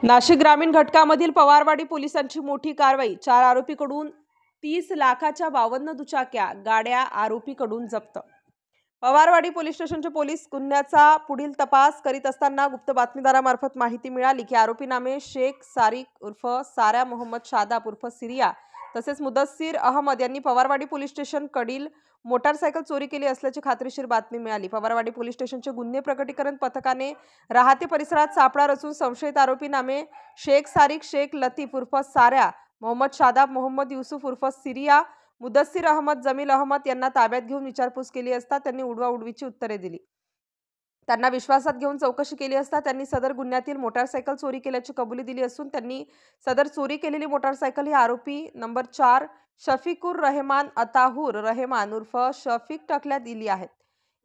नाशिक ग्रामीण घटकामधील पवारवाडी पोलिसांची मोठी कारवाई। 4 आरोपीकडून 30 लाखाच्या 52 दुचाक्या गाड्या आरोपीकडून जप्त। पवारवाडी पोलीस स्टेशनचे पोलीस गुन्ह्याचा पुढील तपास करीत असताना गुप्त बातमीदारामार्फत माहिती मिळाली की आरोपी नामे शेख सारिक उर्फ सारा मोहम्मद शादाब उर्फ सिरिया तसेच मुदस्सीर अहमद यांनी पवारवाडी पोलीस स्टेशन कडील मोटारसायकल चोरी केली असल्याची खात्रीशीर बातमी मिळाली। पवारवाडी पोलीस स्टेशनचे गुन्हे प्रकटीकरण पथकाने राहते परिसरात सापळा रचून संशयित आरोपी नामे शेख सारिक शेख लतीफ उर्फ सारा मोहम्मद शादाब मोहम्मद युसुफ उर्फ सिरिया मुदस्सीर अहमद जमील अहमद यांना ताब्यात घेऊन विचारपूस केली असता त्यांनी उडवाउडवीची उत्तरे दिली। त्यांना विश्वासात घेऊन चौकशी केली असता त्यांनी सदर गुन्ह्यातील मोटारसायकल चोरी केल्याची कबुली दिली असून त्यांनी सदर चोरी केलेली मोटारसायकल ही आरोपी नंबर 4 शफीकुर रहमान अताहुर रहमान उर्फ शफीक टकल्या दिली आहेत।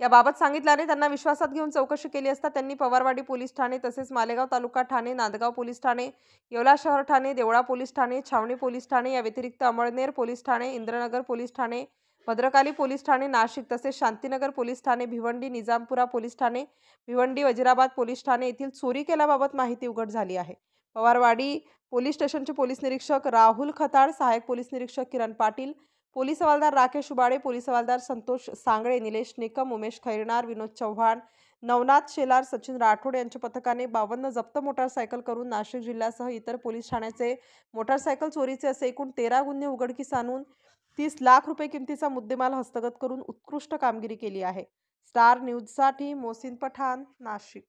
याबाबत सांगितल्याने त्यांना विश्वासात घेऊन चौकशी केली असता त्यांनी पवारवाडी पोलीस ठाणे तसेच मालेगाव तालुका ठाणे नांदगाव पोलीस ठाणे येवला शहर ठाणे देवळा पोलीस ठाणे छावणी पोलीस ठाणे या व्यतिरिक्त अमळनेर पोलीस ठाणे इंद्रनगर पोलीस ठाणे भद्रकाली पोलीस ठाणे नाशिक तसेच शांतीनगर पोलीस ठाणे भिवंडी निजामपुरा पोलीस ठाणे भिवंडी वजिराबाद पोलीस ठाणे येथील चोरी केल्याबाबत माहिती उघड झाली आहे। पवारवाडी पोलीस स्टेशनचे पोलीस निरीक्षक राहुल खताळ सहाय्यक पोलीस निरीक्षक किरण पाटील पोलीस हवालदार राकेश उबाळे पोलीस हवालदार संतोष सांगळे निलेश निकम उमेश खैरनार विनोद चव्हाण नवनाथ शेलार सचिन राठोड यांच्या पथकाने 52 जप्त मोटारसायकल करून नाशिक जिल्ह्यासह इतर पोलीस ठाण्याचे मोटारसायकल चोरीचे असे एकूण 13 गुन्हे उघडकीस आणून 30 लाख रुपये किमतीचा मुद्देमाल हस्तगत करून उत्कृष्ट कामगिरी केली आहे। स्टार न्यूजसाठी मोहसिन पठाण नाशिक।